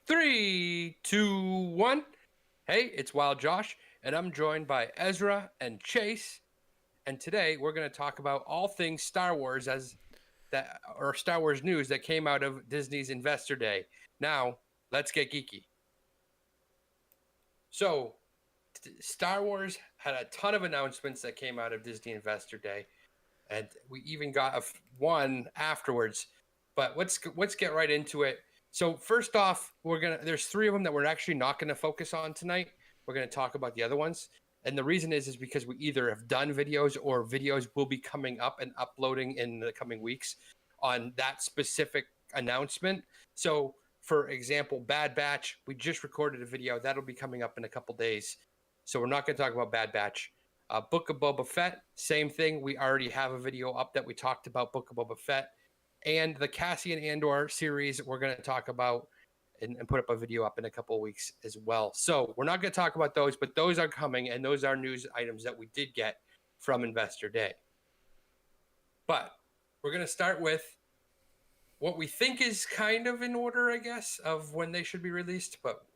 Three, two, one. Hey, it's Wild Josh, and I'm joined by Ezra and Chase. And today we're going to talk about all things Star Wars or Star Wars news that came out of Disney's Investor Day. Now, let's get geeky. So, Star Wars had a ton of announcements that came out of Disney Investor Day, and we even got one afterwards. But let's get right into it. So first off, there's three of them that we're actually not gonna focus on tonight. We're gonna talk about the other ones, and the reason is because we either have done videos or videos will be coming up and uploading in the coming weeks on that specific announcement. So, for example, Bad Batch, we just recorded a video that'll be coming up in a couple days. So we're not gonna talk about Bad Batch. Book of Boba Fett, same thing. We already have a video up that we talked about Book of Boba Fett. And the Cassian Andor series, we're going to talk about and put up a video up in a couple of weeks as well. So we're not going to talk about those, but those are coming, and those are news items that we did get from Investor Day. But we're going to start with what we think is kind of in order, I guess, of when they should be released, but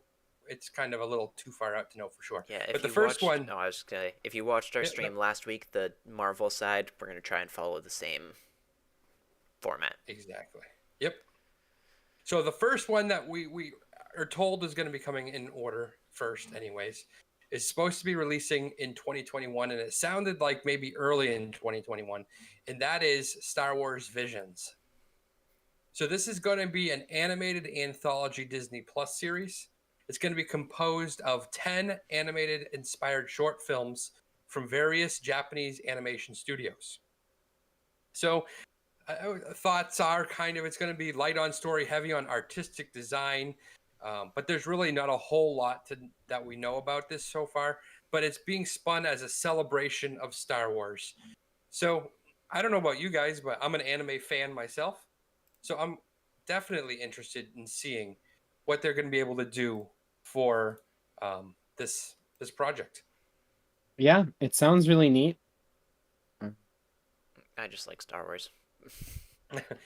it's kind of a little too far out to know for sure. Yeah, but the first one, no, I was gonna say, if you watched our stream last week, the Marvel side, we're gonna try and follow the same format. Exactly. Yep. So the first one that we are told is going to be coming in order first, anyways, is supposed to be releasing in 2021, and it sounded like maybe early in 2021, and that is Star Wars Visions. So this is going to be an animated anthology Disney Plus series. It's going to be composed of 10 animated inspired short films from various Japanese animation studios. So thoughts are kind of it's going to be light on story, heavy on artistic design, but there's really not a whole lot that we know about this so far. But it's being spun as a celebration of Star Wars. So I don't know about you guys, but I'm an anime fan myself, so I'm definitely interested in seeing what they're going to be able to do for this project. Yeah, it sounds really neat. I just like Star Wars.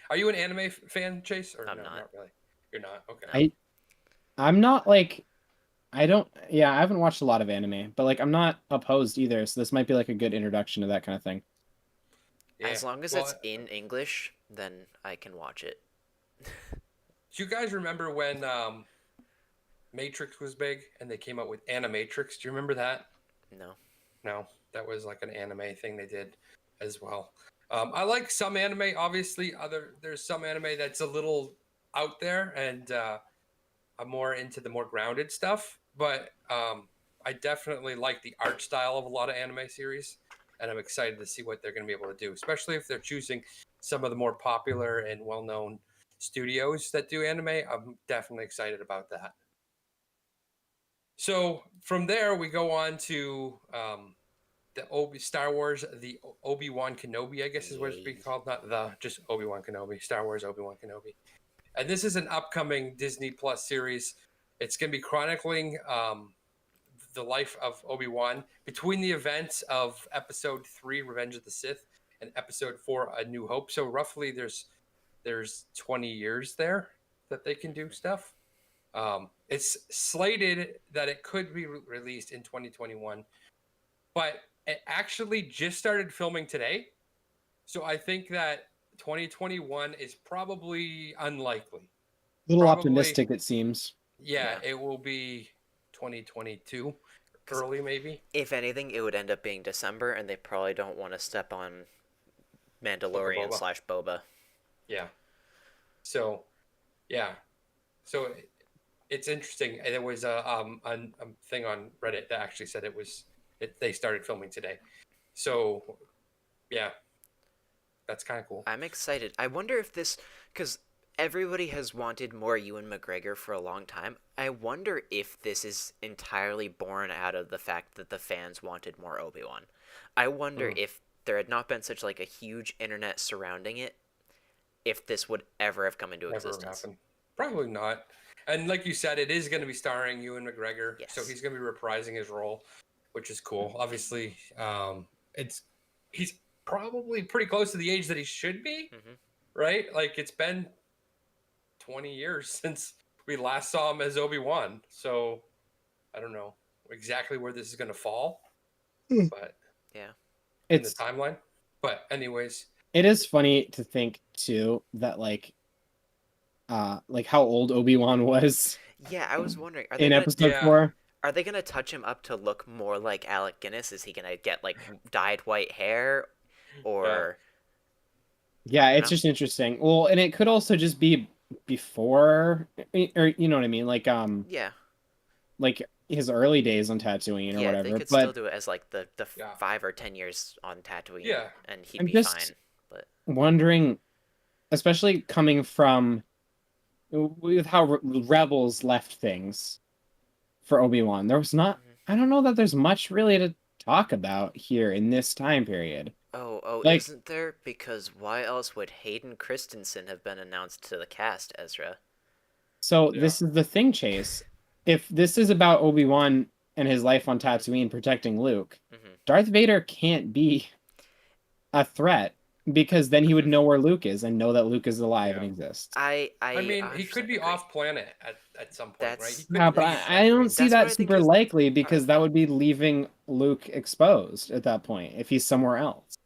Are you an anime fan, Chase? Or I'm no, not really. You're not. Okay. No. I'm not like I haven't watched a lot of anime, but like I'm not opposed either, so this might be like a good introduction to that kind of thing. Yeah. As long as it's in English, then I can watch it. Do you guys remember when Matrix was big and they came out with Animatrix? Do you remember that? No, that was like an anime thing they did as well. I like some anime. Obviously, there's some anime that's a little out there, and I'm more into the more grounded stuff. But I definitely like the art style of a lot of anime series, and I'm excited to see what they're going to be able to do, especially if they're choosing some of the more popular and well-known studios that do anime. I'm definitely excited about that. So from there, we go on to the Star Wars, the Obi-Wan Kenobi, I guess is what it's being called. Not just Obi-Wan Kenobi, Star Wars Obi-Wan Kenobi. And this is an upcoming Disney Plus series. It's going to be chronicling the life of Obi-Wan between the events of Episode 3, Revenge of the Sith, and Episode 4, A New Hope. So roughly there's 20 years there that they can do stuff. It's slated that it could be released in 2021, but it actually just started filming today. So I think that 2021 is probably unlikely. A little optimistic, it seems. Yeah, it will be 2022, early maybe. If anything, it would end up being December, and they probably don't want to step on Mandalorian / Boba. Yeah. So, yeah. So it's interesting. There was a thing on Reddit that actually said they started filming today. So, yeah, that's kind of cool. I'm excited. I wonder if this, because everybody has wanted more Ewan McGregor for a long time. I wonder if this is entirely born out of the fact that the fans wanted more Obi-Wan. I wonder if there had not been such like a huge internet surrounding it, if this would ever have come into existence. Happen. Probably not. And like you said, it is going to be starring Ewan McGregor, so he's going to be reprising his role, which is cool. Obviously, he's probably pretty close to the age that he should be, right? Like it's been 20 years since we last saw him as Obi-Wan. So I don't know exactly where this is going to fall, but Yeah. in the It's timeline. But anyways, it is funny to think too that like how old Obi-Wan was Yeah, I was wondering, in episode yeah, 4. are they gonna touch him up to look more like Alec Guinness? Is he gonna get like dyed white hair, yeah, or I Yeah, don't it's know? just interesting. Well, and it could also just be before, or you know what I mean, Yeah, like his early days on Tatooine or yeah, they whatever. could still But do it as like the yeah, 5 or 10 years on Tatooine, yeah. and he'd I'm be fine. just But wondering, especially coming from with how Rebels left things for Obi-Wan, there was not. Mhm. I don't know that there's much really to talk about here in this time period. Oh, Like, isn't there? Because why else would Hayden Christensen have been announced to the cast, Ezra? so Yeah. this is the thing, Chase. If this is about Obi-Wan and his life on Tatooine protecting Luke, Hmm. Darth Vader can't be a threat because then he would Hmm. know where Luke is and know that Luke is alive and Yeah. exists. I I mean, he could 100% be agree. off planet at some point, right? He That's Yeah, could but leave I don't Tatooine. see that's what that I think super is likely part of because the that thing. would be leaving Luke exposed at that point if he's somewhere else.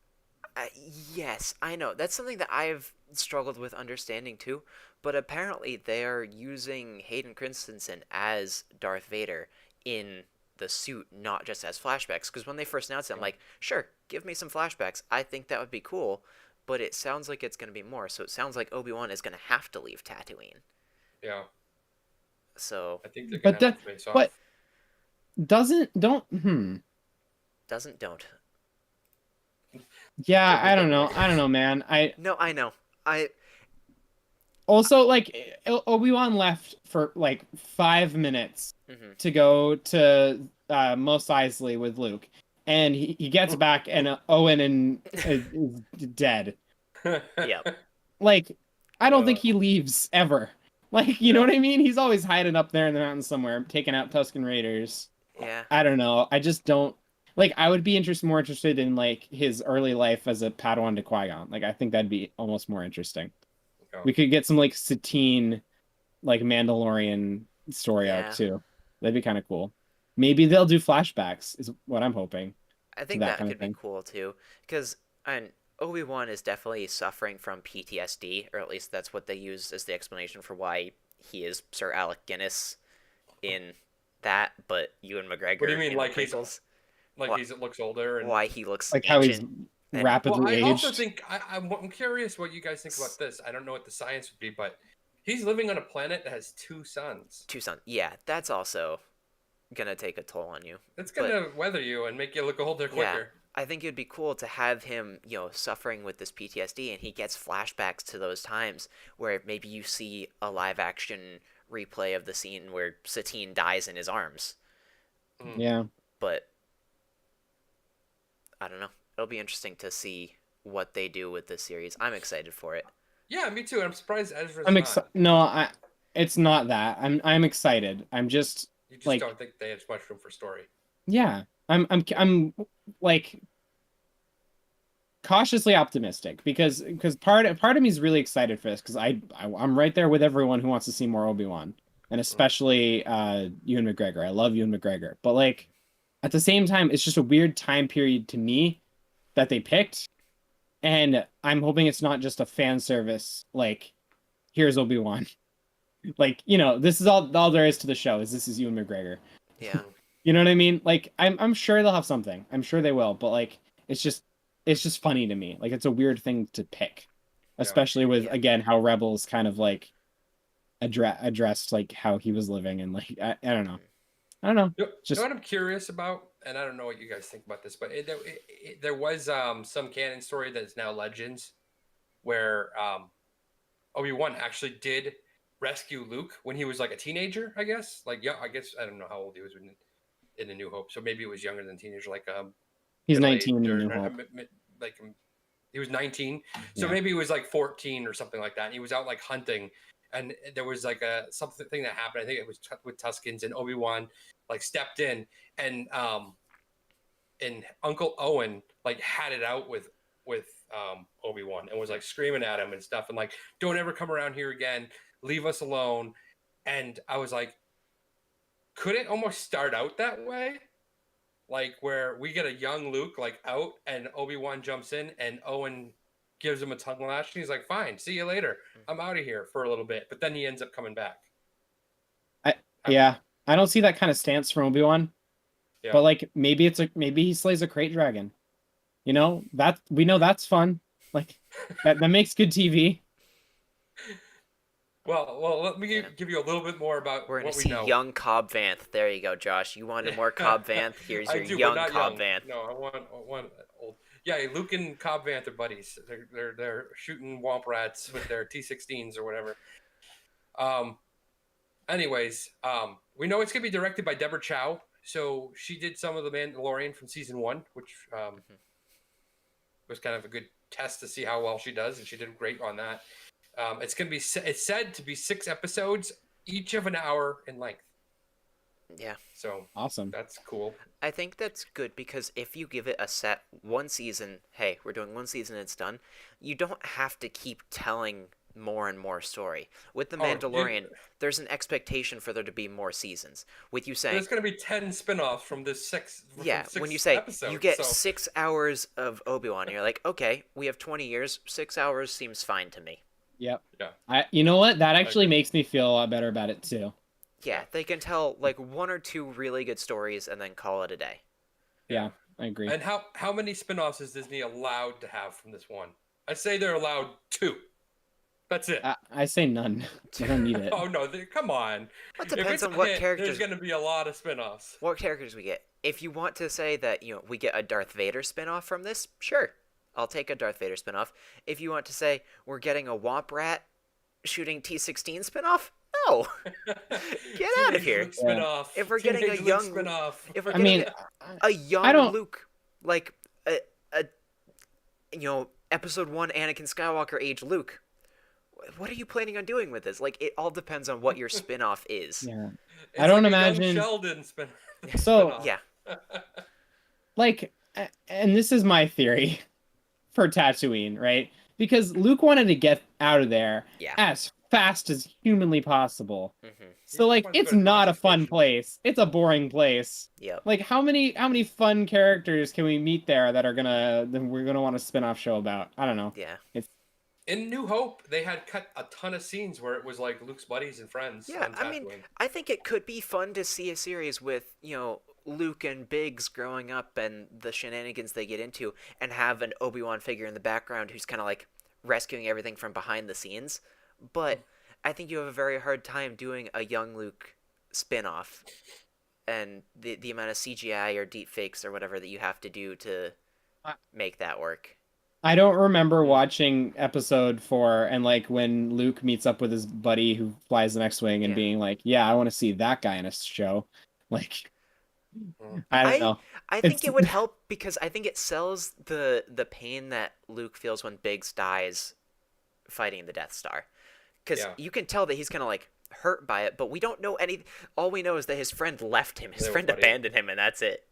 I, yes, I know. That's something that I've struggled with understanding too. But apparently, they are using Hayden Christensen as Darth Vader in the suit, not just as flashbacks. Because when they first announced it, I'm Yeah. like, sure, give me some flashbacks. I think that would be cool. But it sounds like it's going to be more. So it sounds like Obi-Wan is going to have to leave Tatooine. Yeah. So, I think they're gonna But have the, to face but off. doesn't don't don't. yeah, Double I don't double. know. I don't know, man. I No, I know. I. also like Obi-Wan left for like 5 minutes Mm-hmm. to go to Mos Eisley with Luke, and he gets back and Owen and is dead. Yep. Like, I don't think uh, he leaves ever. Like, you know yeah. what I mean? He's always hiding up there in the mountains somewhere, taking out Tusken Raiders. Yeah. I don't know. I just don't like. I would be more interested in like his early life as a Padawan to Qui-Gon. Like, I think that'd be almost more interesting. Yeah. We could get some like Satine, like Mandalorian story arc Yeah. too. That'd be kind of cool. Maybe they'll do flashbacks, is what I'm hoping I to think that that kind of could be thing. cool too, because and Obi-Wan is definitely suffering from PTSD, or at least that's what they use as the explanation for why he is Sir Alec Guinness in that, but Ewan What do you McGregor mean? in the prequels. Like Why, he's looks older and why he looks Like how he's ancient and well, rapidly I also aged. think I'm curious what you guys think about this. I don't know what the science would be, but he's living on a planet that has two suns. Tucson. Yeah, that's also gonna take a toll on you. That's But gonna weather you and make you look older yeah, quicker. I think it'd be cool to have him, suffering with this PTSD, and he gets flashbacks to those times where maybe you see a live action replay of the scene where Satine dies in his arms. Mm. Yeah. But I don't know. It'll be interesting to see what they do with this series. I'm excited for it. Yeah, me too. I'm surprised Ezra's I'm not. excited. No, it's not that. I'm excited. I'm just You just like, don't think they have much room for story. yeah. I'm like cautiously optimistic because part of me is really excited for this because I'm right there with everyone who wants to see more Obi-Wan and Mm. especially Ewan McGregor. I love Ewan McGregor, but like at the same time, it's just a weird time period to me that they picked, and I'm hoping it's not just a fan service. Like, here's Obi-Wan. Like, this is all there is to the show. Is this is Ewan McGregor. Yeah. You know what I mean? Like, I'm sure they'll have something. I'm sure they will, but like it's just funny to me. Like, it's a weird thing to pick, Yeah. especially with Yeah. again how Rebels kind of like addressed like how he was living and like I don't know. I don't know. You know Just what I'm curious about, and I don't know what you guys think about this, but there was some canon story that is now legends, where Obi-Wan actually did rescue Luke when he was like a teenager, I guess. Like, yeah, I guess I don't know how old he was in A New Hope, so maybe it was younger than teenager, like he's middle 19 age in or New Hope. like he was 19, so Yeah. maybe he was like 14 or something like that. And he was out like hunting, and there was like something that happened. I think it was with Tuskens, and Obi-Wan like stepped in, and Uncle Owen like had it out with Obi-Wan and was like screaming at him and stuff, and like, don't ever come around here again, leave us alone. And I was like, could it almost start out that way? Like where we get a young Luke like out and Obi-Wan jumps in and Owen gives him a tongue lash and he's like, fine, see you later. I'm out of here for a little bit. But then he ends up coming back. Yeah, I don't see that kind of stance from Obi-Wan. Yeah. But like maybe maybe he slays a crate dragon. You know, that we know that's fun. Like that makes good TV. Well, let me give you a little bit more about We're gonna what we see know. young Cobb Vanth. There you go, Josh. You wanted more Cobb Vanth. Here's your I do, but young not Cobb young. Vanth. No, I want old. Yeah, Luke and Cobb Vanth are buddies. They're shooting womp rats with their T16s or whatever. Anyways, we know it's gonna be directed by Deborah Chow. So she did some of the Mandalorian from season 1, which was kind of a good test to see how well she does, and she did great on that. It's said to be 6 episodes, each of an hour in length. Yeah. So awesome. That's cool. I think that's good because if you give it a set one season, hey, we're doing one season and it's done, you don't have to keep telling more and more story. With The Mandalorian, there's an expectation for there to be more seasons. With you saying there's going to be 10 spin-offs from this 6 when you say episodes, you get 6 hours of Obi-Wan, you're like, okay, we have 20 years, 6 hours seems fine to me. Yep. Yeah. You know what? That actually makes me feel a lot better about it too. Yeah, they can tell like 1 or 2 really good stories and then call it a day. Yeah, I agree. And how many spin-offs is Disney allowed to have from this one? I say they're allowed 2. That's it. I say none. I don't need it. Oh no, come on. It depends on what characters. There's going to be a lot of spin-offs. What characters we get? If you want to say that we get a Darth Vader spin-off from this, sure, I'll take a Darth Vader spin-off. If you want to say we're getting a Womp Rat shooting T16 spin-off, no, get out of here. Spin-off. If we're getting a young spin-off, if we're getting a young Luke, like a episode 1 Anakin Skywalker age Luke. What are you planning on doing with this? Like, it all depends on what your spin-off is. Yeah. It's I don't like imagine a young Sheldon So, yeah. Like, and this is my theory for Tatooine, right? Because Luke wanted to get out of there as fast as humanly possible. So, like, it's not a fun place. It's a boring place. Yeah. Like, how many fun characters can we meet there that we're gonna want a spin-off show about? I don't know. Yeah. In New Hope, they had cut a ton of scenes where it was like Luke's buddies and friends. Yeah, I mean, I think it could be fun to see a series with, Luke and Biggs growing up and the shenanigans they get into, and have an Obi-Wan figure in the background who's kind of like rescuing everything from behind the scenes. But I think you have a very hard time doing a young Luke spin-off, and the amount of CGI or deepfakes or whatever that you have to do to make that work. I don't remember watching episode 4 and like when Luke meets up with his buddy who flies the X-Wing and being like, yeah, I want to see that guy in a show. Like, I don't know. I think it would help because I think it sells the pain that Luke feels when Biggs dies fighting the Death Star. Because you can tell that he's kind of like hurt by it, but we don't know any. All we know is that his friend left him. His friend abandoned him, and that's it.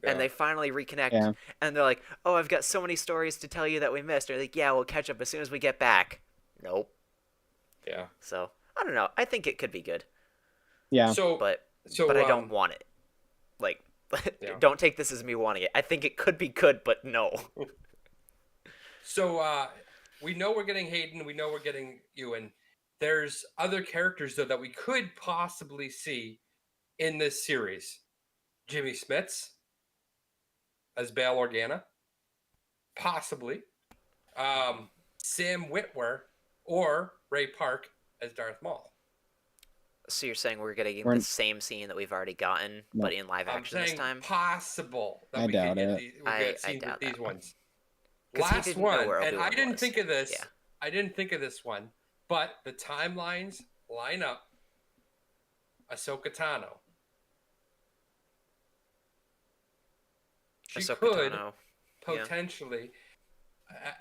And they finally reconnect, and they're like, "Oh, I've got so many stories to tell you that we missed." They're like, "Yeah, we'll catch up as soon as we get back." Nope. Yeah. So I don't know. I think it could be good. Yeah. But I don't want it. Like, don't take this as me wanting it. I think it could be good, but no. So we know we're getting Hayden. We know we're getting Ewan. There's other characters though that we could possibly see in this series. Jimmy Smits as Bail Organa, possibly. Sam Witwer or Ray Park as Darth Maul. So you're saying we're getting the same scene that we've already gotten, but in live action this time? Possible. That I doubt it. I doubt these ones. Last one, and I didn't think of this. Yeah. I didn't think of this one, but the timelines line up. Ahsoka Tano. She could potentially,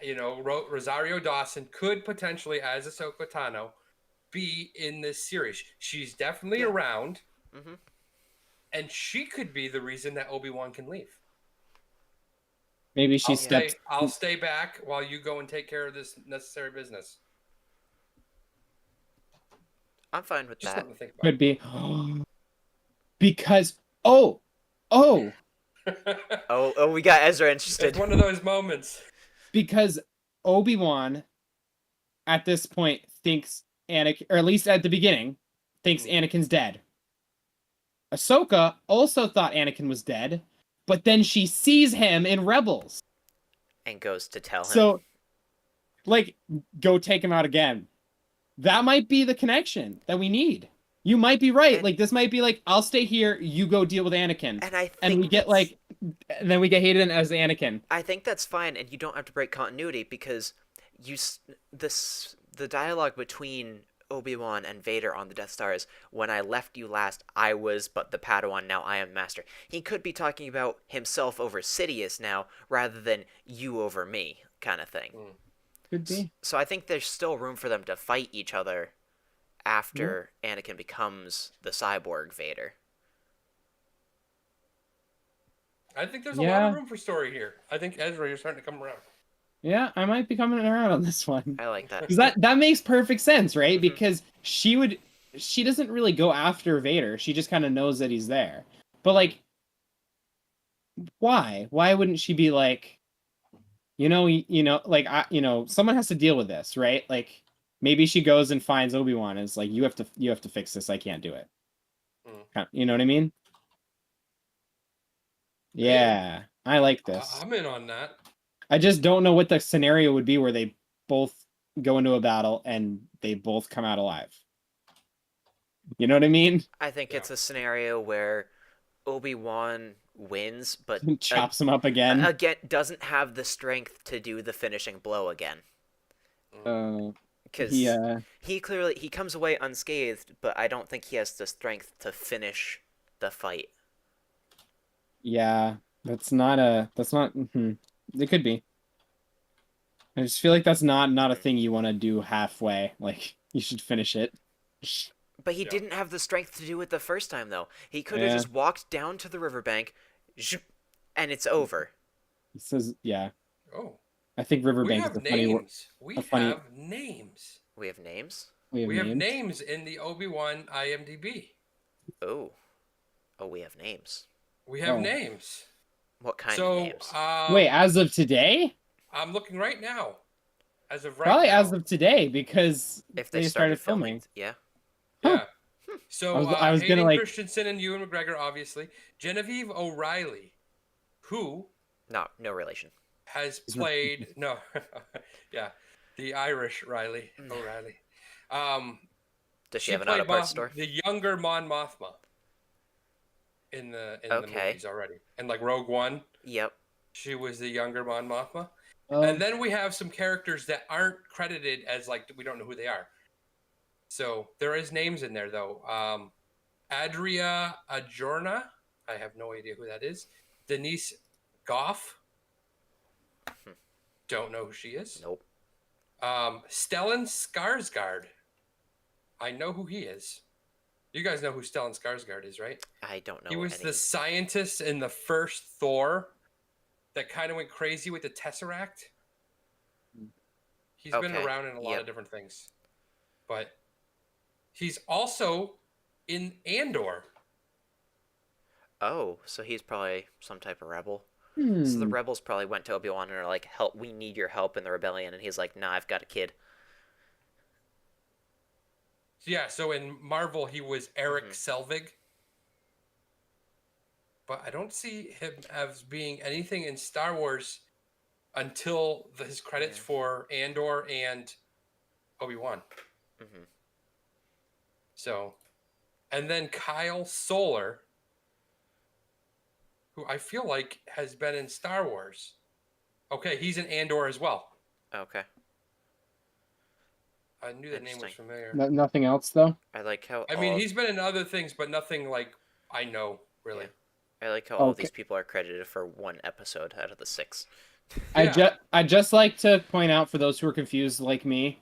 Rosario Dawson could potentially, as Ahsoka Tano, be in this series. She's definitely around, and she could be the reason that Obi-Wan can leave. Maybe I'll stay back while you go and take care of this necessary business. I'm fine with Just that. something to think Could be. Because oh, about. Oh, we got Ezra interested. It's one of those moments. because Obi-Wan at this point thinks Anakin, or at least at the beginning, thinks Anakin's dead. Ahsoka also thought Anakin was dead, but then she sees him in Rebels. And goes to tell him. So, like, go take him out again. That might be the connection that we need. You might be right. And- like, this might be like, I'll stay here, you go deal with Anakin. And I think And we get like, and then we get Hayden as Anakin. I think that's fine, and you don't have to break continuity because the dialogue between Obi-Wan and Vader on the Death Star is, when I left you last, I was but the Padawan, now I am Master. He could be talking about himself over Sidious now, rather than you over me, kind of thing. Could be. So I think there's still room for them to fight each other after Anakin becomes the cyborg Vader. I think there's a lot of room for story here. I think Ezra, you're starting to come around. Yeah, I might be coming around on this one. I like that. Because that makes perfect sense, right? Because she doesn't really go after Vader. She just kind of knows that he's there. But like, why? Why wouldn't she be like, like someone has to deal with this, right? Like, maybe she goes and finds Obi-Wan and is like, you have to fix this. I can't do it. You know what I mean? Yeah, I like this. I'm in on that. I just don't know what the scenario would be where they both go into a battle and they both come out alive. You know what I mean? I think it's a scenario where Obi-Wan wins, but chops him up again. Again, doesn't have the strength to do the finishing blow again. Because he comes away unscathed, but I don't think he has the strength to finish the fight. Yeah, it could be. I just feel like that's not a thing you want to do halfway. Like, you should finish it. But he didn't have the strength to do it the first time, though. He could have just walked down to the riverbank, and it's over. He says, yeah. Oh. I think riverbank is the funny word. We have names. We have names? We have names in the Obi-Wan IMDb. Oh. Oh, we have names. We have names. What kind of names? Wait, as of today? I'm looking right now. As of right Probably now. as of today, because if they started filming. Yeah. Yeah. So I was Hayden gonna Christensen and Ewan McGregor, obviously. Genevieve O'Reilly, who no relation, has played the Irish Riley O'Reilly. Does she have an auto parts store? The younger Mon Mothma in the movies already, and like Rogue One. Yep. She was the younger Mon Mothma. And then we have some characters that aren't credited as, like, we don't know who they are. So there is names in there, though. Adria Ajorna. I have no idea who that is. Denise Goff. Don't know who she is. Nope. Stellan Skarsgård. I know who he is. You guys know who Stellan Skarsgård is, right? I don't know. He was the scientist in the first Thor that kind of went crazy with the Tesseract. He's been around in a lot of different things. But he's also in Andor. Oh, so he's probably some type of rebel. So the rebels probably went to Obi-Wan and are like, "Help! We need your help in the rebellion." And he's like, "Nah, I've got a kid." Yeah, so in Marvel, he was Eric Selvig. But I don't see him as being anything in Star Wars until his credits for Andor and Obi-Wan. So, and then Kyle Soller, who I feel like has been in Star Wars. Okay, he's in Andor as well. Okay. I knew that name was familiar. Nothing else, though? I like how... I mean, he's been in other things, but nothing like I know, really. Yeah. I like how all of these people are credited for one episode out of the 6. I just like to point out, for those who are confused like me,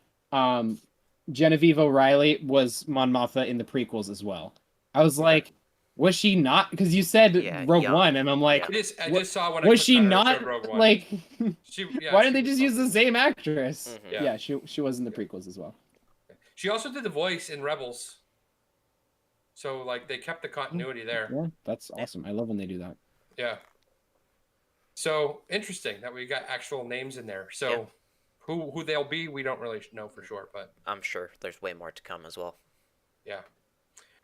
Genevieve O'Reilly was Mon Mothma in the prequels as well. I was like, was she not? Because you said Rogue One, and I'm like, I just saw when I was she not Rogue One. like? Why didn't they just use the same actress? Yeah, she was in the prequels as well. She also did the voice in Rebels. So like they kept the continuity there. Yeah, that's awesome. I love when they do that. Yeah. So interesting that we got actual names in there. So who they'll be, we don't really know for sure, but I'm sure there's way more to come as well. yeah.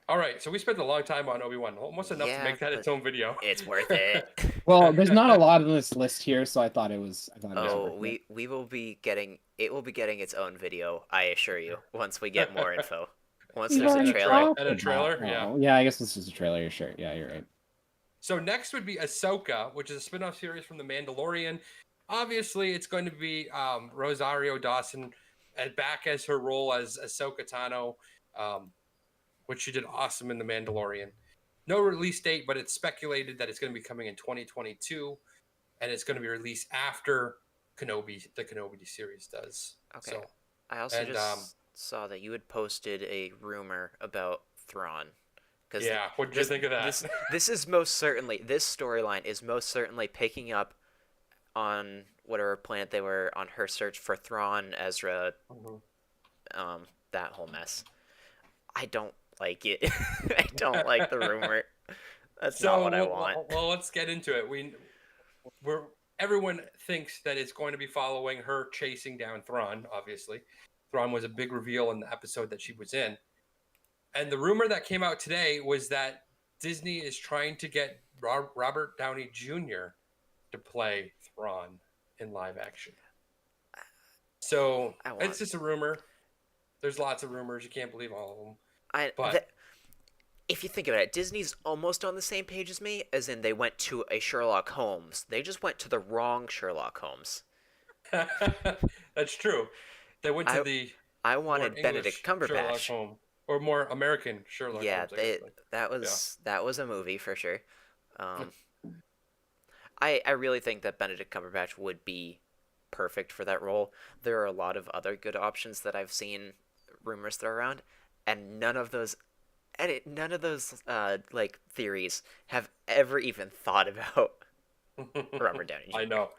All right, so we spent a long time on Obi-Wan, almost enough to make that its own video. It's worth it. Well, there's not a lot on this list here, so I thought it was. Oh, we will be getting its own video. I assure you. Once we get more info. Once there's a trailer. And a trailer, yeah. Yeah, I guess this is a trailer. Sure. Yeah, you're right. So next would be Ahsoka, which is a spin-off series from The Mandalorian. Obviously, it's going to be Rosario Dawson back as her role as Ahsoka Tano, which she did awesome in The Mandalorian. No release date, but it's speculated that it's going to be coming in 2022, and it's going to be released after the Kenobi series does. Okay. So, I also just saw that you had posted a rumor about Thrawn. Yeah, what did you think of that? This storyline is most certainly picking up on whatever planet they were on her search for Thrawn, Ezra, that whole mess. I don't like it. I don't like the rumor. That's not what I want. Well, let's get into it. Everyone thinks that it's going to be following her chasing down Thrawn, obviously. Thrawn was a big reveal in the episode that she was in. And the rumor that came out today was that Disney is trying to get Robert Downey Jr. to play Thrawn in live action. So it's just a rumor. There's lots of rumors. You can't believe all of them. If you think about it, Disney's almost on the same page as me, as in they went to a Sherlock Holmes. They just went to the wrong Sherlock Holmes. That's true. They went to I wanted Benedict Cumberbatch. Or more American Sherlock Holmes. Yeah, that was a movie for sure. I really think that Benedict Cumberbatch would be perfect for that role. There are a lot of other good options that I've seen rumors throw around, and none of those like theories have ever even thought about Robert Downey Jr. I know.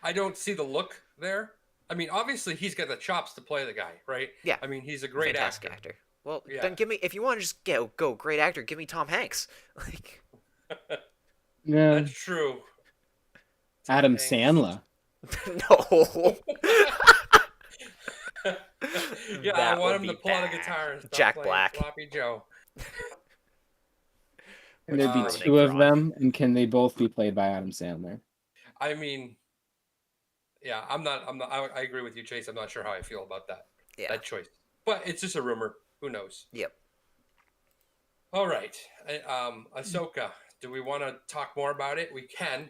I don't see the look there. I mean, obviously he's got the chops to play the guy, right? Yeah. I mean, he's a great actor. Well, then give me, if you want to just go great actor, give me Tom Hanks. Like, yeah, that's true. Adam Sandler. No. Yeah, I want him to pull out a guitar and start Jack playing Black. Sloppy Joe. Can there be two of them, and can they both be played by Adam Sandler? I mean, yeah, I'm not. I agree with you, Chase. I'm not sure how I feel about that choice, but it's just a rumor. Who knows? Yep. All right, Ahsoka. Do we want to talk more about it? We can.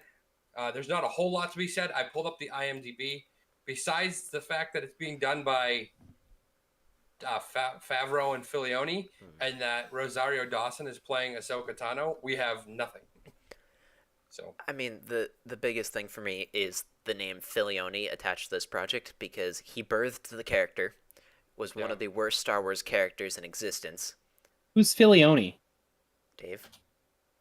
There's not a whole lot to be said. I pulled up the IMDb. Besides the fact that it's being done by Favreau and Filoni, and that Rosario Dawson is playing Ahsoka Tano, we have nothing. So I mean, the biggest thing for me is the name Filoni attached to this project, because he birthed the character, was one of the worst Star Wars characters in existence. Who's Filoni? Dave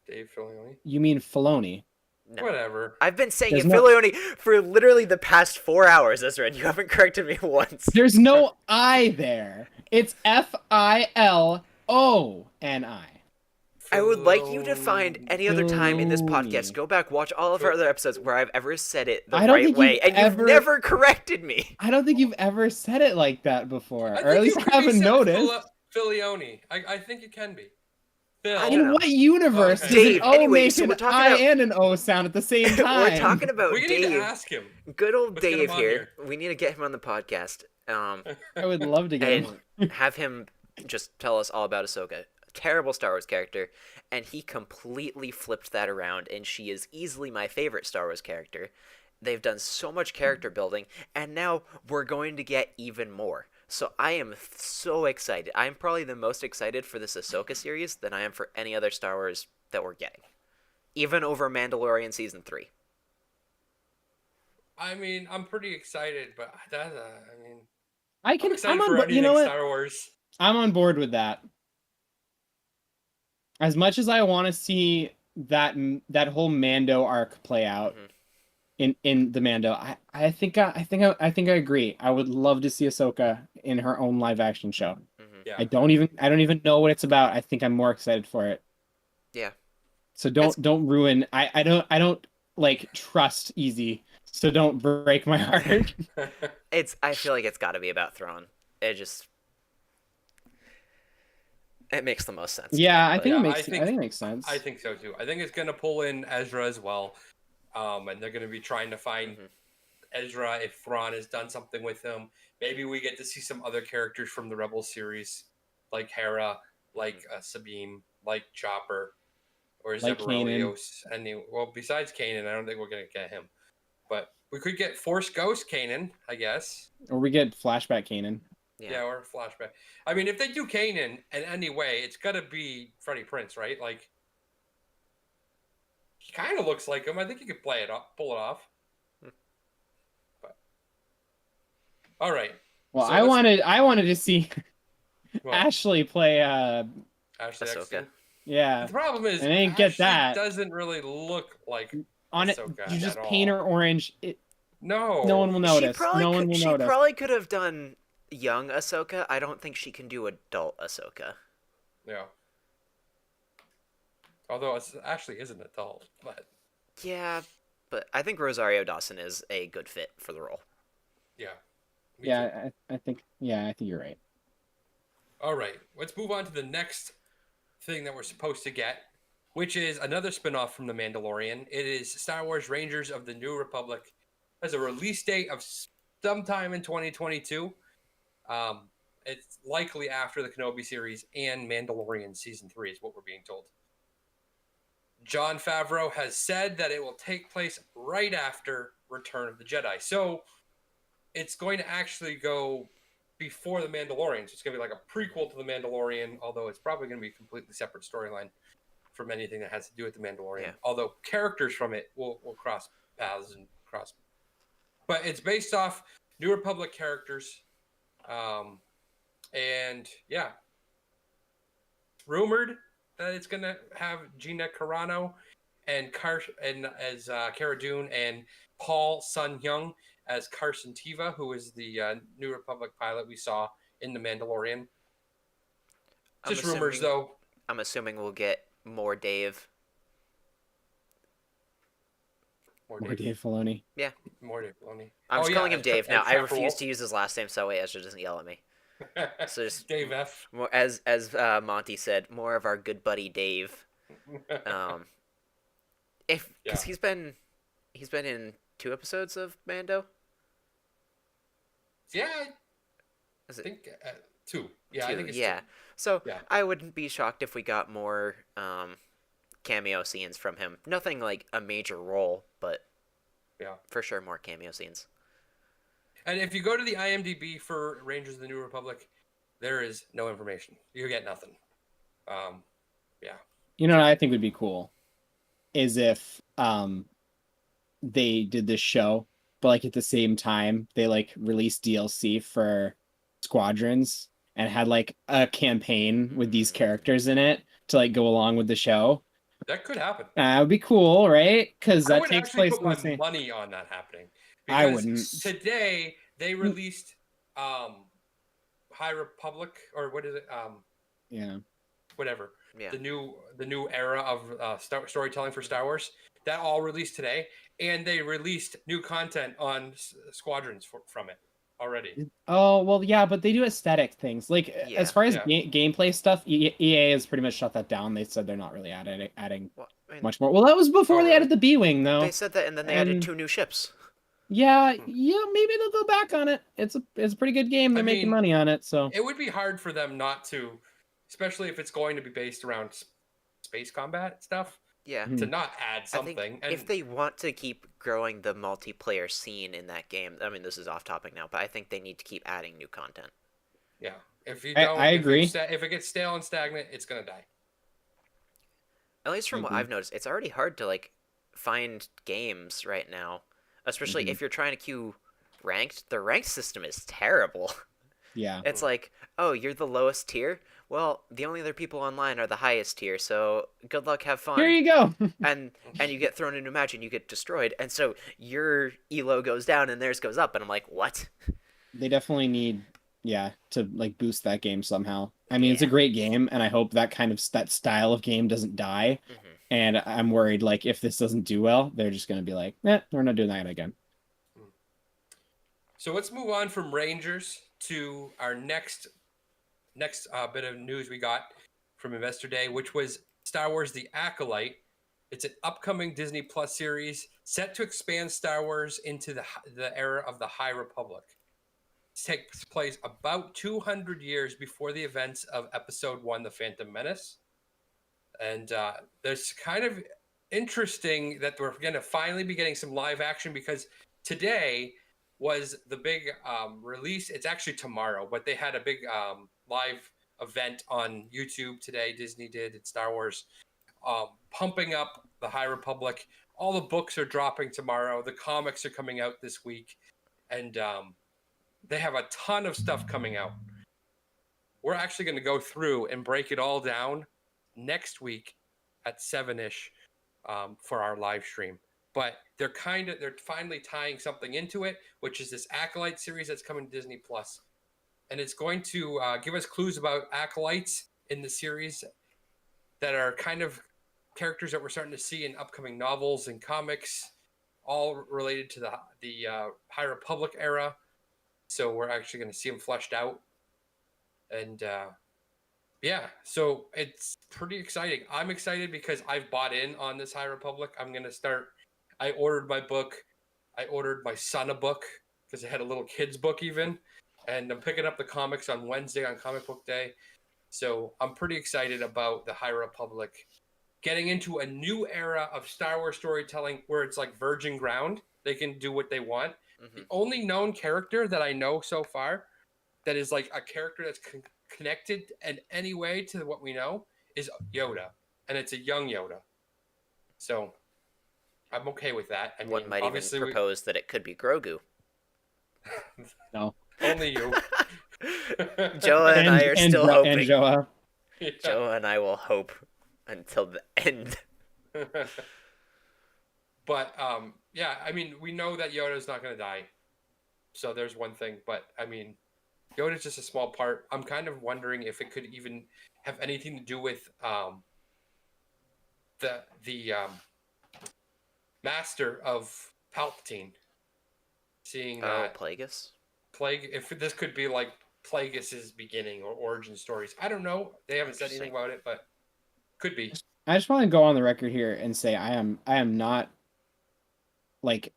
Filoni? You mean Filoni? No. Whatever. I've been saying Filoni for literally the past 4 hours, Ezra, and you haven't corrected me once. There's no I there. It's Filoni. I would like you to find any other time in this podcast, go back, watch all of our other episodes where I've ever said it the right way, and you've never corrected me. I don't think you've ever said it like that before, or at least I haven't noticed. Filioni. I think it can be. In what universe does an O make an I and an O sound at the same time? We're talking about Dave. We need to ask him. Good old Dave here. We need to get him on the podcast. I would love to get him. And have him just tell us all about Ahsoka. Terrible Star Wars character, and he completely flipped that around, and she is easily my favorite Star Wars character. They've done so much character building, and now we're going to get even more. So I am so excited. I'm probably the most excited for this Ahsoka series than I am for any other Star Wars that we're getting. Even over Mandalorian Season 3. I mean, I'm pretty excited, but I'm on, for anything you know what? Star Wars. I'm on board with that. As much as I want to see that whole Mando arc play out, in the Mando. I agree. I would love to see Ahsoka in her own live action show. Hmm. Yeah. I don't even know what it's about. I think I'm more excited for it. Yeah. So It's don't ruin. I don't like trust Easy. So don't break my heart. I feel like it's got to be about Thrawn. It just it makes the most sense to me. Yeah, But I think it makes I sense. think so too. I think it's gonna pull in Ezra as well. And they're gonna be trying to find mhm. Ezra if Thrawn has done something with him. Maybe we get to see some other characters from the Rebel series, like Hera, like Sabine, like Chopper, or Like Kanan, Zeberelios. Well, besides Kanan, I don't think we're gonna get him. But we could get Force Ghost Kanan, I guess. or we get flashback Kanan. Yeah. Yeah, or a flashback. I mean, if they do Kanan in any way, it's gotta be Freddie Prince, right? Like he kind of looks like him. I think he could pull it off. Hmm. But all right. Well, So let's I wanted to see well, Ashley play. Ashley Ahsoka. Eckstein. Yeah, The problem is and I didn't get Ashley that. doesn't really look like On it, Ahsoka you at just paint all. her orange. No. No one will notice. No one will She notice. probably could have done young Ahsoka. I don't think she can do adult Ahsoka. Yeah. Although Ashley is an adult, but Yeah, but I think Rosario Dawson is a good fit for the role. yeah. Me too. Yeah, I think. Yeah, I think you're right. All right. Let's move on to the next thing that we're supposed to get, which is another spin-off from The Mandalorian. It is Star Wars Rangers of the New Republic. Has a release date of sometime in 2022. It's likely after the Kenobi series and Mandalorian season 3 is what we're being told. Jon Favreau has said that it will take place right after Return of the Jedi. So it's going to actually go before the Mandalorian. So it's going to be like a prequel to the Mandalorian, although it's probably going to be a completely separate storyline from anything that has to do with the Mandalorian. Yeah. Although characters from it will cross paths and cross. But it's based off New Republic characters. And yeah, rumored that it's gonna have Gina Carano and as Cara Dune and Paul Sun Young as Carson Teva, who is the New Republic pilot we saw in The Mandalorian. Just rumors, though. I'm assuming we'll get more Dave. More Dave Filoni. Yeah. More Dave Filoni. I'm just calling him Dave now. I refuse Wolf. to use his last name so Ezra doesn't yell at me. So just Dave F. more, as Monty said, more of our good buddy Dave. Because he's been in 2 episodes of Mando. Yeah, Is I it think 2. Yeah, 2? I think it's yeah. 2. So Yeah. I wouldn't be shocked if we got more cameo scenes from him. Nothing like a major role, but Yeah, for sure more cameo scenes. and if you go to the IMDb for Rangers of the New Republic, there is no information. You get nothing. Yeah. You know what I think would be cool is if they did this show, but like at the same time they like released DLC for Squadrons and had like a campaign with these characters in it to like go along with the show. That could happen. That would be cool, right? Because I that would takes actually place put in the my same. money on that happening. I Because wouldn't. today they released High Republic, or what is it? Yeah. Whatever. Yeah. The new era of storytelling for Star Wars. That all released today, and they released new content on Squadrons from it already. Oh well, yeah, but they do aesthetic things. Like Yeah. as far as Yeah. gameplay stuff, EA has pretty much shut that down. They said they're not really adding Well, I mean, much more. Well, that was before Oh, they really? added the B-wing, though. they said that, and then they added And- 2 new ships. Yeah, maybe they'll go back on it. It's a pretty good game. They're making mean, money on it, so It would be hard for them not to, especially if it's going to be based around space combat stuff, Yeah. Mhm. to not add I something. think And if they want to keep growing the multiplayer scene in that game, I mean, this is off topic now, but I think they need to keep adding new content. yeah, if you I don't, agree. If it gets stale and stagnant, it's gonna die. At least from what agree. I've noticed, it's already hard to like find games right now, especially if you're trying to queue ranked. The ranked system is terrible. Yeah. It's like, oh, you're the lowest tier? Well, the only other people online are the highest tier, so good luck, have Here fun. you go. And you get thrown into a match and you get destroyed, and so your elo goes down and theirs goes up, and I'm like, what? They definitely need, yeah, to like boost that game somehow. I mean, it's a Yeah. great game, and I hope that that style of game doesn't die. Hmm. And I'm worried, like, if this doesn't do well, they're just gonna be like, we're not doing that again. So let's move on from Rangers to our next bit of news we got from Investor Day, which was Star Wars: The Acolyte. It's an upcoming Disney Plus series set to expand Star Wars into the era of the High Republic. It takes place about 200 years before the events of Episode 1, The Phantom Menace. And there's kind of interesting that we're going to finally be getting some live action, because today was the big release. It's actually tomorrow, but they had a big live event on YouTube today. Disney did at Star Wars, pumping up the High Republic. All the books are dropping tomorrow. The comics are coming out this week, and they have a ton of stuff coming out. We're actually going to go through and break it all down next week at 7-ish for our live stream. But they're finally tying something into it, which is this Acolyte series that's coming to Disney Plus, and it's going to give us clues about acolytes in the series that are kind of characters that we're starting to see in upcoming novels and comics, all related to the High Republic era. So we're actually going to see them fleshed out, and yeah, so it's pretty exciting. I'm excited because I've bought in on this High Republic. I'm going to start. I ordered my book. I ordered my son a book because it had a little kid's book even. And I'm picking up the comics on Wednesday on Comic Book Day. So I'm pretty excited about the High Republic getting into a new era of Star Wars storytelling where it's like virgin ground. They can do what they want. Hmm. The only known character that I know so far that is like a character that's connected in any way to what we know is Yoda, and it's a young Yoda. So I'm okay with that. I mean, One might even obviously, propose that it could be Grogu. No. only you. Joa and I are still hoping. And Joa. Yeah. Joa and I will hope until the end. But yeah, I mean, we know that Yoda's not going to die, so there's one thing. But I mean, Yoda's just a small part. I'm kind of wondering if it could even have anything to do with the master of Palpatine. Seeing that Plagueis? if this could be like Plagueis's beginning or origin stories. I don't know. They haven't said anything about it, but could be. I just want to go on the record here and say I am not like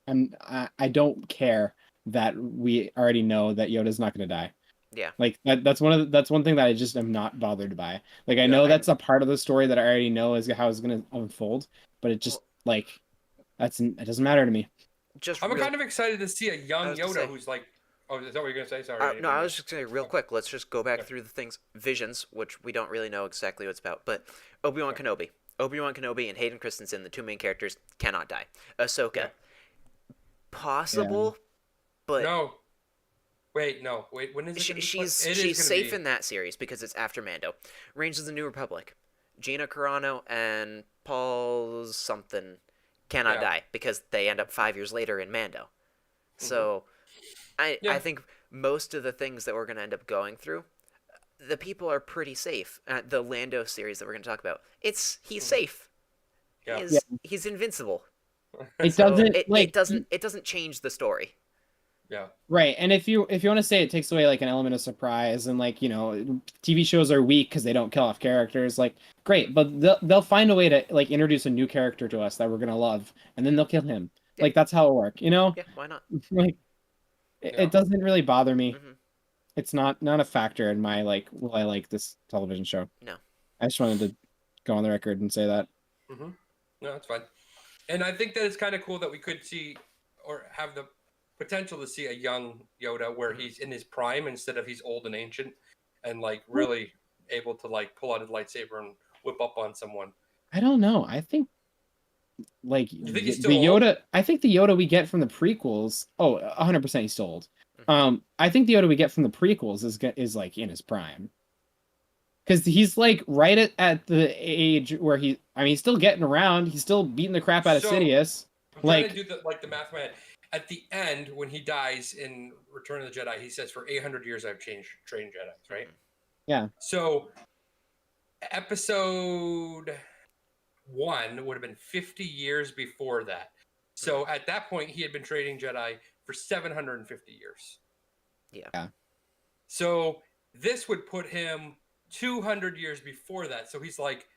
I don't care that we already know that Yoda's not going to die. Yeah. Like that's one thing that I just am not bothered by. Like I know that's a part of the story that I already know is how it's going to unfold, but it just like it doesn't matter to me. I'm kind of excited to see a young Yoda who's like, oh, is that what you're gonna say? Sorry. No, I was just saying real quick. Let's just go back through the things. Visions, which we don't really know exactly what it's about, but Obi-Wan Kenobi. Obi-Wan Kenobi and Hayden Christensen, the two main characters, cannot die. Ahsoka, possible, but no. Wait, when is it? She's safe in that series because it's after Mando. Rangers of the New Republic, Gina Carano and Paul something cannot die because they end up 5 years later in Mando. So I think most of the things that we're going to end up going through, the people are pretty safe. The Lando series that we're going to talk about, he's safe. Yeah. He's invincible. It doesn't change the story. Yeah. Right. And if you want to say it takes away like an element of surprise and like, you know, TV shows are weak because they don't kill off characters, like great, but they'll find a way to like introduce a new character to us that we're gonna love, and then they'll kill him. Yeah. Like that's how it'll work, you know? Yeah, why not? Like it doesn't really bother me. Mm-hmm. It's not a factor in my like, will I like this television show? No. I just wanted to go on the record and say that. Mm-hmm. No, that's fine. And I think that it's kind of cool that we could see or have the potential to see a young Yoda where he's in his prime instead of he's old and ancient and like really able to like pull out his lightsaber and whip up on someone. I don't know. I think like you think he's the still Yoda old? I think the Yoda we get from the prequels, 100% he's still old. I think the Yoda we get from the prequels is like in his prime. Because he's like right at the age where he's still getting around. He's still beating the crap out of So, Sidious. I'm trying to do the math in my head. At the end, when he dies in Return of the Jedi, he says, "For 800 years, I've trained Jedi's." Right? Yeah. So, Episode 1 would have been 50 years before that. So at that point, he had been training Jedi for 750 years. Yeah. So this would put him 200 years before that. So he's like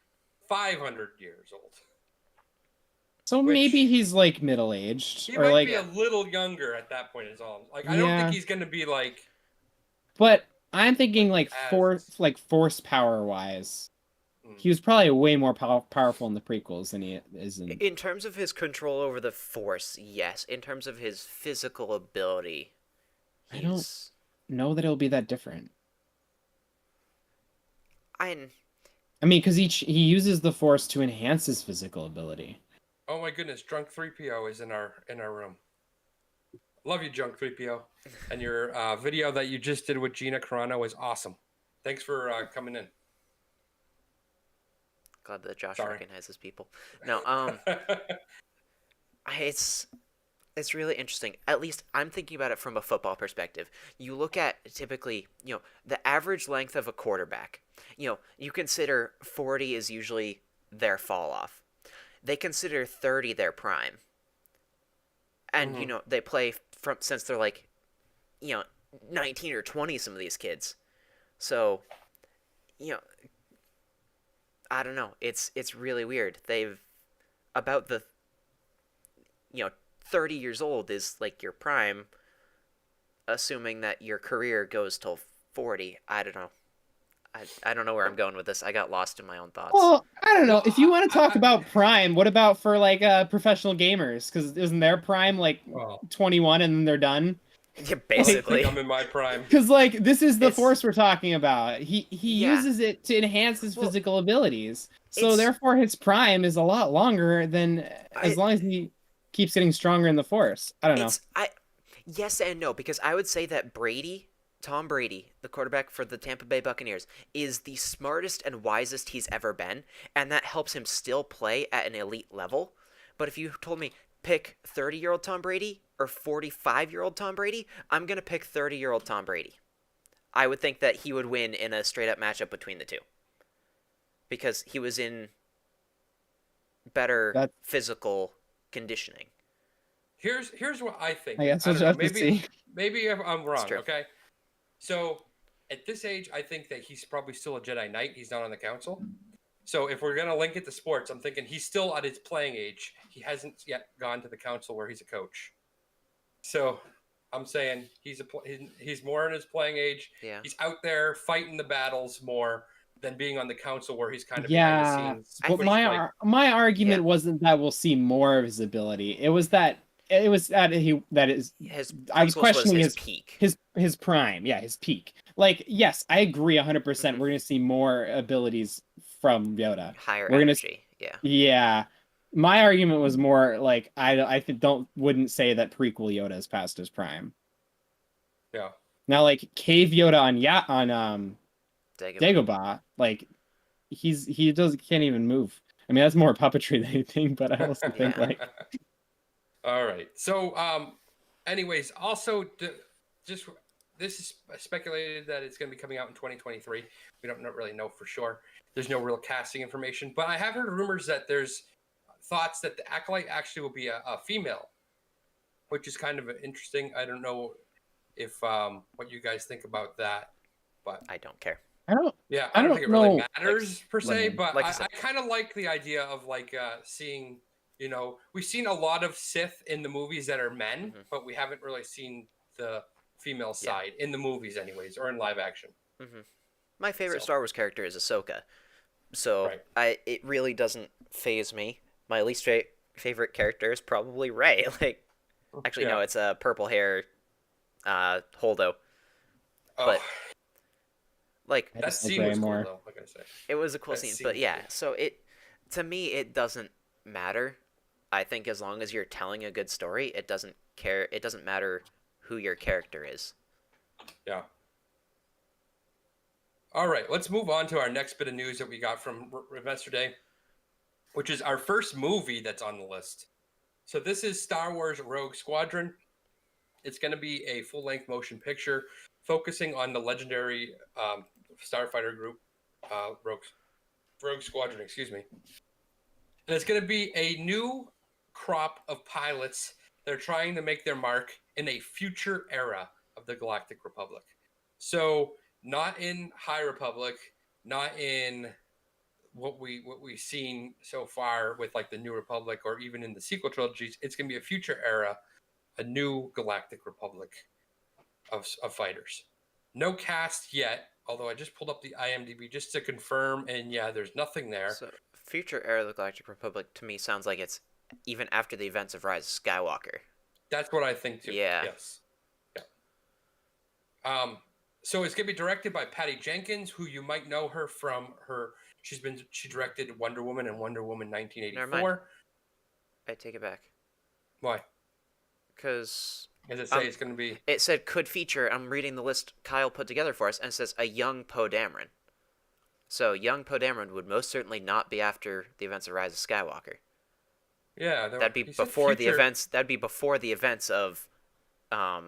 500 years old. So maybe he's like middle-aged. He or might like, be a little younger at that point is all. Like, I Yeah. don't think he's going to be like... But I'm thinking like as- force power wise. He was probably way more powerful in the prequels than he is In terms of his control over the Force, yes. In terms of his physical ability, I don't know that it'll be that different. I mean, because he uses the Force to enhance his physical ability. Oh my goodness, Drunk 3PO is in our room. Love you, Drunk 3PO. And your video that you just did with Gina Carano was awesome. Thanks for coming in. Glad that Josh recognizes people. No, it's really interesting. At least I'm thinking about it from a football perspective. You look at typically, the average length of a quarterback. You consider 40 is usually their fall off. They consider 30 their prime. And they play since they're like 19 or 20, some of these kids. So, I don't know. It's really weird. They've about the 30 years old is like your prime, assuming that your career goes till 40. I don't know. I don't know where I'm going with this. I got lost in my own thoughts. Well, I don't know. If you want to talk about prime, what about for like professional gamers? Because isn't their prime like 21 and then they're done? Yeah, basically. I think I'm in my prime. Because like this is the Force we're talking about. He uses it to enhance his physical abilities. So therefore his prime is a lot longer than as long as he keeps getting stronger in the Force. I don't know. Yes and no, because I would say that Tom Brady, the quarterback for the Tampa Bay Buccaneers, is the smartest and wisest he's ever been, and that helps him still play at an elite level. But if you told me pick 30-year-old Tom Brady or 45-year-old Tom Brady, I'm going to pick 30-year-old Tom Brady. I would think that he would win in a straight-up matchup between the two. Because he was in better physical conditioning. Here's what I think. I guess we'll have to see. Maybe I'm wrong, okay? So, at this age, I think that he's probably still a Jedi Knight. He's not on the council. So, if we're going to link it to sports, I'm thinking he's still at his playing age. He hasn't yet gone to the council where he's a coach. So, I'm saying he's more in his playing age. Yeah. He's out there fighting the battles more than being on the council where he's kind of behind the scenes. But my argument wasn't that we'll see more of his ability. It was that I was questioning his peak. His prime. Yeah, his peak. Like, yes, I agree 100%. We're going to see more abilities from Yoda. Higher energy. Yeah. Yeah. My argument was more like I wouldn't say that prequel Yoda is past his prime. Yeah. Now, like Cave Yoda on Dagobah, like he can't even move. I mean, that's more puppetry than anything, but I also think like. All right. So, anyways, also this is speculated that it's going to be coming out in 2023. We don't really know for sure. There's no real casting information, but I have heard rumors that there's thoughts that the Acolyte actually will be a female, which is kind of interesting. I don't know if what you guys think about that, but I don't care. I don't think it really matters per se, but like I kind of like the idea of like seeing, we've seen a lot of Sith in the movies that are men, but we haven't really seen the female side in the movies anyways, or in live action. My favorite Star Wars character is Ahsoka. So it really doesn't faze me. My least favorite character is probably Rey. Like, actually, no, it's a purple hair Holdo. But like that scene was cool, though. Like I say, it was a cool scene. But yeah, so to me it doesn't matter. I think as long as you're telling a good story, it doesn't matter who your character is. Yeah. All right, let's move on to our next bit of news that we got from Investor Day, which is our first movie that's on the list. So this is Star Wars Rogue Squadron. It's going to be a full-length motion picture focusing on the legendary starfighter group, Rogue Squadron, excuse me. And it's going to be a new crop of pilots that are trying to make their mark in a future era of the Galactic Republic. So not in High Republic, not in what we've seen so far with like the New Republic or even in the sequel trilogies. It's going to be a future era, a new Galactic Republic of fighters. No cast yet, although I just pulled up the IMDb just to confirm, and yeah, there's nothing there. So, future era of the Galactic Republic to me sounds like it's even after the events of Rise of Skywalker. That's what I think too. Yeah. Yes. Yeah. So it's gonna be directed by Patty Jenkins, who you might know her from her. She directed Wonder Woman and Wonder Woman 1984. I take it back. Why? Because As I say, it's going to be. It said could feature. I'm reading the list Kyle put together for us, and it says a young Poe Dameron. So young Poe Dameron would most certainly not be after the events of Rise of Skywalker. Yeah, that'd be before the events. That'd be before the events of, A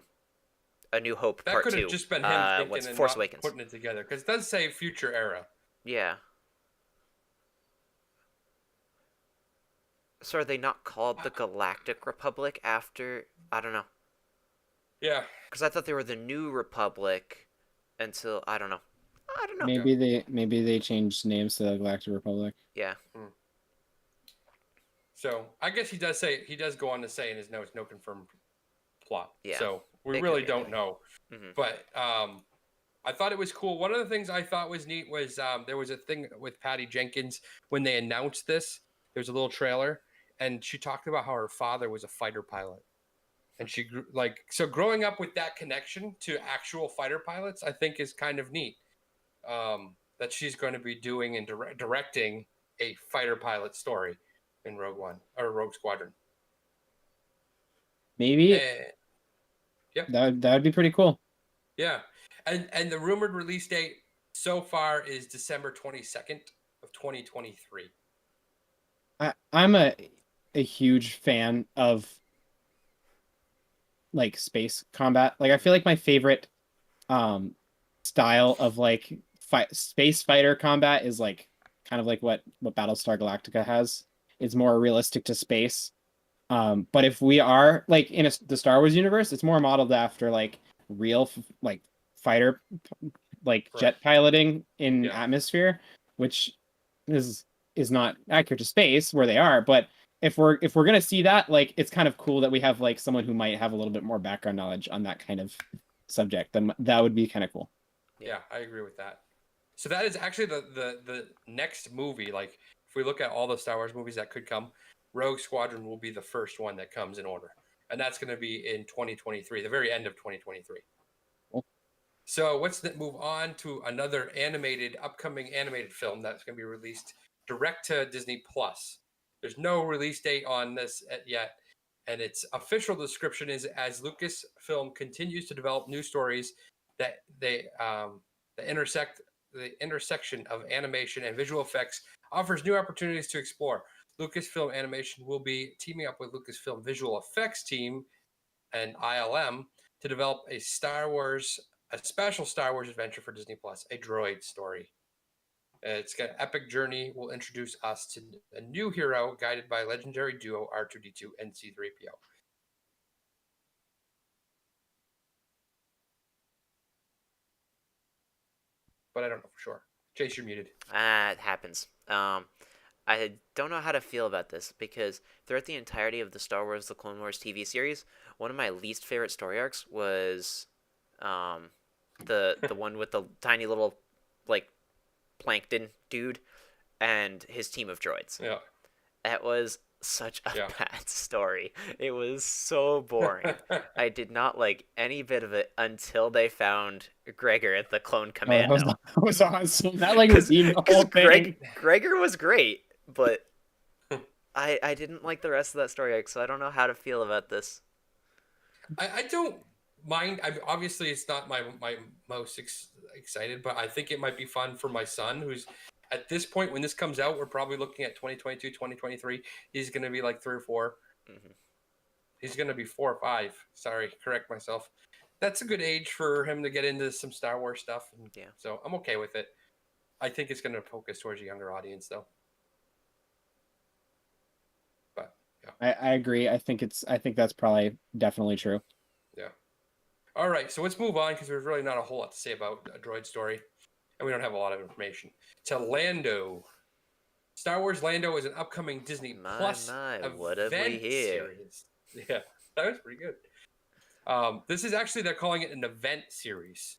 New Hope Part 2. That could have just been him thinking and Force not Awakens. putting it together, because it does say future era. Yeah. So are they not called the Galactic Republic after? I don't know. Yeah. Because I thought they were the New Republic until I don't know. Maybe they changed names to the Galactic Republic. Yeah. So I guess he does go on to say in his notes, no confirmed plot. Yeah. So we really don't know. Mm-hmm. But I thought it was cool. One of the things I thought was neat was there was a thing with Patty Jenkins when they announced this. There was a little trailer, and she talked about how her father was a fighter pilot. And she grew, growing up with that connection to actual fighter pilots, I think is kind of neat. That she's going to be doing and directing a fighter pilot story in Rogue One or Rogue Squadron. Maybe. Yeah. That would be pretty cool. Yeah. And the rumored release date so far is December 22nd of 2023. I'm a huge fan of like space combat. Like I feel like my favorite style of like space fighter combat is like kind of like what Battlestar Galactica has. It's more realistic to space. But if we are like in the Star Wars universe, it's more modeled after like real like fighter like jet piloting in atmosphere, which is not accurate to space where they are. But if we're gonna see that, like it's kind of cool that we have like someone who might have a little bit more background knowledge on that kind of subject. Then that would be kind of cool. Yeah, I agree with that. So that is actually the next movie. Like if we look at all the Star Wars movies that could come, Rogue Squadron will be the first one that comes in order. And that's going to be in 2023, the very end of 2023. Cool. So let's move on to another upcoming animated film that's going to be released direct to Disney Plus. There's no release date on this yet. And its official description is as Lucasfilm continues to develop new stories that the intersection of animation and visual effects offers new opportunities to explore. Lucasfilm Animation will be teaming up with Lucasfilm Visual Effects team and ILM to develop a special Star Wars adventure for Disney Plus, a droid story. It's got an epic journey. Will introduce us to a new hero guided by legendary duo R2-D2 and C-3PO. But I don't know for sure. Chase, you're muted. It happens. I don't know how to feel about this because throughout the entirety of the Star Wars The Clone Wars TV series, one of my least favorite story arcs was the one with the tiny little like plankton dude and his team of droids. Yeah. That was such a bad story. It was so boring. I did not like any bit of it until they found Gregor at the Clone Commando. That was awesome. That like was the whole thing. Gregor was great, but I didn't like the rest of that story arc, so I don't know how to feel about this. I don't mine. Obviously, it's not my most excited, but I think it might be fun for my son, who's at this point when this comes out, we're probably looking at 2022, 2023. He's going to be like 3 or 4. Hmm. He's going to be 4 or 5. Sorry, correct myself. That's a good age for him to get into some Star Wars stuff. And Yeah. so I'm okay with it. I think it's going to focus towards a younger audience, though. But yeah. I agree. I think that's probably definitely true. Yeah. All right, so let's move on because there's really not a whole lot to say about a droid story, and we don't have a lot of information. To Lando. Star Wars Lando is an upcoming Disney Plus what have we event here? series. Yeah, that was pretty good. This is actually, they're calling it an event series,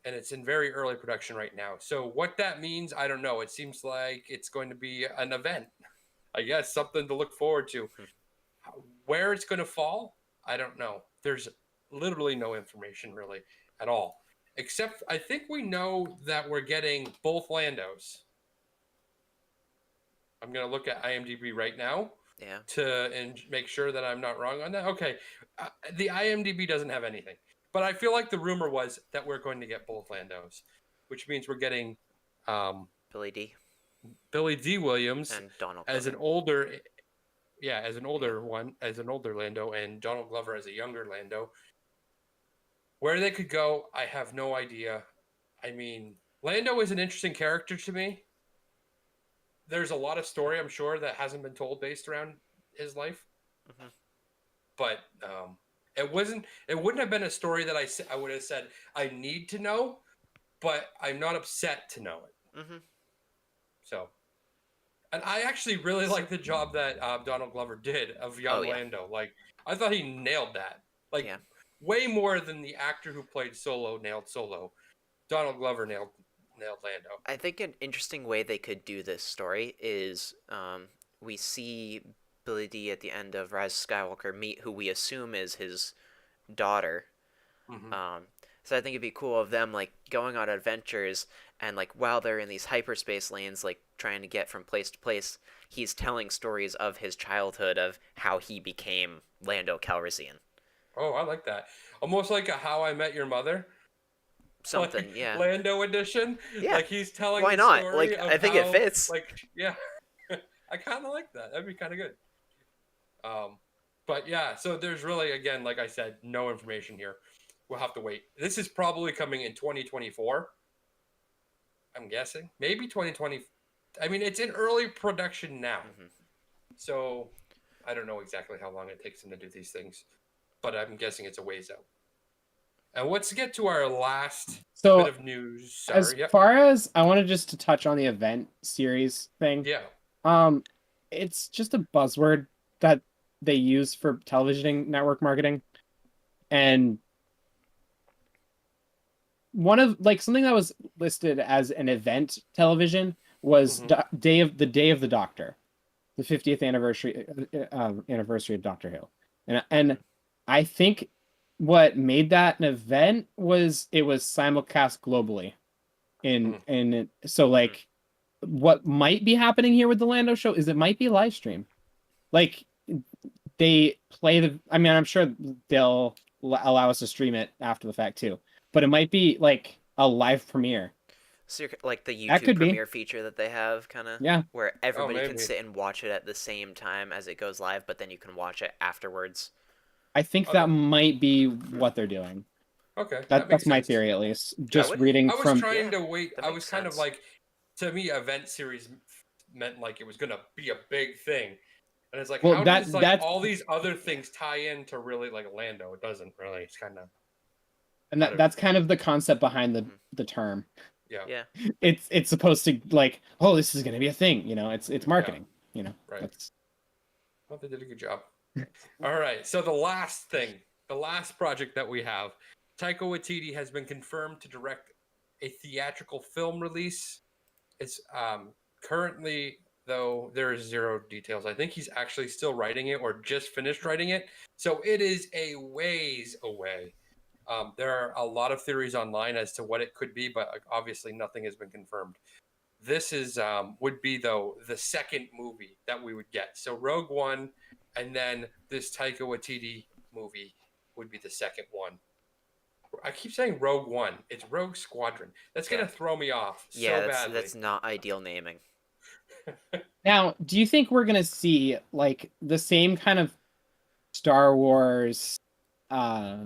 and it's in very early production right now. So what that means, I don't know. It seems like it's going to be an event. I guess something to look forward to. Where it's going to fall, I don't know. There's literally no information really at all, except I think we know that we're getting both Landos. I'm going to look at IMDb right now and make sure that I'm not wrong on that. Okay. The IMDb doesn't have anything, but I feel like the rumor was that we're going to get both Landos, which means we're getting Billy D. Williams and Donald as Glover. an older, as an older Lando, and Donald Glover as a younger Lando. Where they could go, I have no idea. I mean, Lando is an interesting character to me. There's a lot of story, I'm sure, that hasn't been told based around his life. Mm-hmm. But it wouldn't have been a story that I would have said I need to know, but I'm not upset to know it. Mm-hmm. So, and I actually really like the job that Donald Glover did of young Lando. Like, I thought he nailed that. Like, way more than the actor who played Solo nailed Solo. Donald Glover nailed Lando. I think an interesting way they could do this story is we see Billy D at the end of Rise of Skywalker meet who we assume is his daughter. Mm-hmm. So I think it'd be cool of them like going on adventures and like while they're in these hyperspace lanes, like trying to get from place to place, he's telling stories of his childhood of how he became Lando Calrissian. Oh, I like that. Almost like a How I Met Your Mother. Something, like Lando edition. Yeah. Like he's telling Why the not? story Like of I think how, it fits. Like, yeah. I kind of like that. That'd be kind of good. But yeah, so there's really, again, like I said, no information here. We'll have to wait. This is probably coming in 2024. I'm guessing. Maybe 2020. I mean, it's in early production now. Mm-hmm. So I don't know exactly how long it takes them to do these things, but I'm guessing it's a ways out. And let's get to our last bit of news. Sorry. As far as I wanted just to touch on the event series thing. Yeah. It's just a buzzword that they use for television network marketing. And one of like something that was listed as an event television was the Day of the Doctor, the 50th anniversary of Doctor Who. And I think what made that an event was it was simulcast globally. So like what might be happening here with the Lando show is it might be live stream. Like they play I mean, I'm sure they'll allow us to stream it after the fact too, but it might be like a live premiere. So you're, like the YouTube premiere feature that they have, kind of, where everybody can sit and watch it at the same time as it goes live, but then you can watch it afterwards. I think that might be what they're doing. Okay, that's my theory, at least. Just reading from. I was trying to wait. I was kind of like, to me, event series meant like it was gonna be a big thing, and it's like, how does like all these other things tie into really like Lando? It doesn't really. It's kind of. And that's kind of the concept behind the term. Yeah. It's supposed to like, oh, this is gonna be a thing. You know, it's marketing. You know. Right. Well, they did a good job. All right. So the last project that we have, Taika Waititi has been confirmed to direct a theatrical film release. It's currently, though, there is zero details. I think he's actually still writing it or just finished writing it. So it is a ways away. There are a lot of theories online as to what it could be, but obviously nothing has been confirmed. This is would be, though, the second movie that we would get. So Rogue One, and then this Taika Waititi movie would be the second one. I keep saying Rogue One. It's Rogue Squadron. That's gonna Yeah. throw me off Yeah, so badly. that's not ideal naming. Now, do you think we're gonna see like the same kind of Star Wars, uh,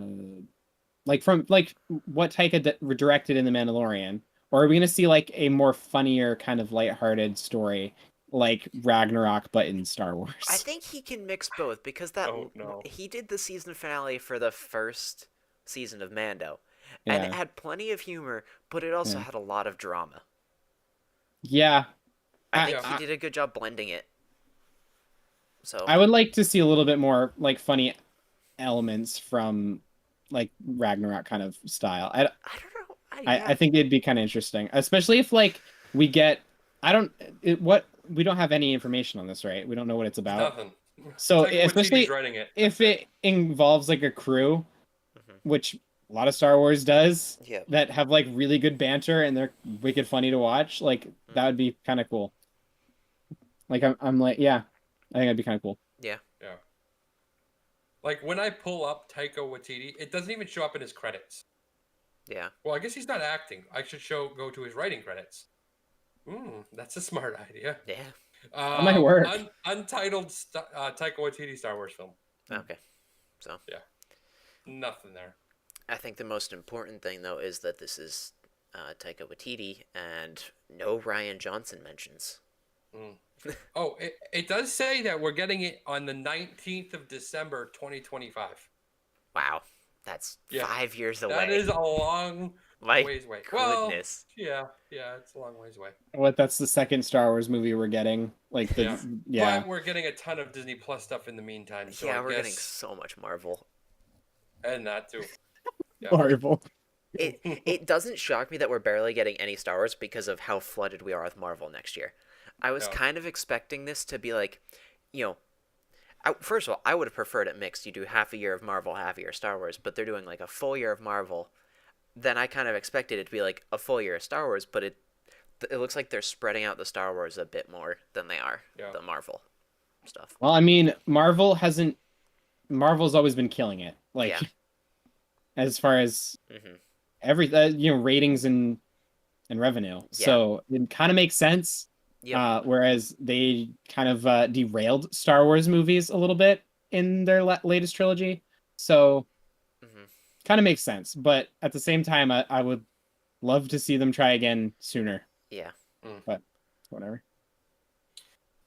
like from like what Taika directed in The Mandalorian, or are we gonna see like a more funnier kind of lighthearted story like Ragnarok but in Star Wars? I think he can mix both because Oh, no. he did the season finale for the first season of Mando, and it Yeah. had plenty of humor, but it also Yeah. had a lot of drama. Yeah, I I, think he I did a good job blending it. So I would like to see a little bit more like funny elements from like Ragnarok kind of style. I don't know. I think it'd be kind of interesting, especially if like we get I don't what we don't have any information on this, right? We don't know what it's about. Nothing. So Taika Waititi's especially writing it. if it involves like a crew, Mhm. which a lot of Star Wars does, Yeah. that have like really good banter and they're wicked funny to watch, like that would be kind of cool. Like I'm like, yeah, I think that'd be kind of cool. Yeah. Yeah. Like when I pull up Taika Waititi, it doesn't even show up in his credits. Yeah. Well, I guess he's not acting. I should go to his writing credits. That's a smart idea. Yeah. That might work. Untitled Taika Waititi Star Wars film. Okay. So Nothing there. I think the most important thing though is that this is Taika Waititi and no Ryan Johnson mentions. Oh, it does say that we're getting it on the 19th of December, 2025. Wow. That's Yeah. 5 years away. That is a long My ways away. goodness. Well, yeah, it's a long ways away. What that's the second Star Wars movie we're getting. Like the Yeah. yeah. But we're getting a ton of Disney Plus stuff in the meantime. So Yeah, I we're getting guess, so much Marvel. and that too. Yeah. Horrible. It doesn't shock me that we're barely getting any Star Wars because of how flooded we are with Marvel next year. I was Yeah. kind of expecting this to be like, you know, first of all, I would have preferred it mixed. You do half a year of Marvel, half a year of Star Wars, but they're doing like a full year of Marvel. Then I kind of expected it to be like a full year of Star Wars, but it looks like they're spreading out the Star Wars a bit more than they are the Marvel stuff. Well, I mean, Marvel's always been killing it. Like Yeah. as far as Hmm. every ratings and revenue. Yeah. So it kind of makes sense. Yep. Whereas they kind of derailed Star Wars movies a little bit in their latest trilogy. So Hmm. kind of makes sense. But at the same time, I would love to see them try again sooner. Yeah. But whatever.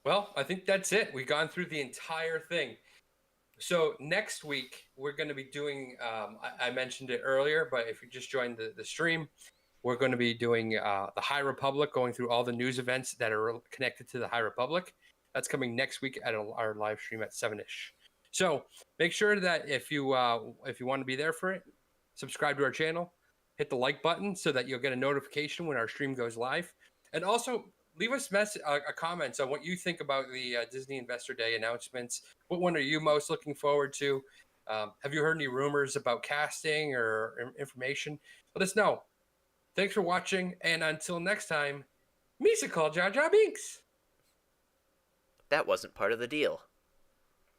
Well, I think that's it. We've gone through the entire thing. So next week we're going to be doing. I mentioned it earlier, but if you just joined the stream, we're going to be doing the High Republic, going through all the news events that are connected to the High Republic. That's coming next week at our live stream at 7ish. So make sure that if you want to be there for it, subscribe to our channel, hit the like button so that you'll get a notification when our stream goes live, and also leave us a comments on what you think about the Disney Investor Day announcements. What one are you most looking forward to? Have you heard any rumors about casting or information? Let us know. Thanks for watching, and until next time, Misa call Jar Jar Binks. That wasn't part of the deal.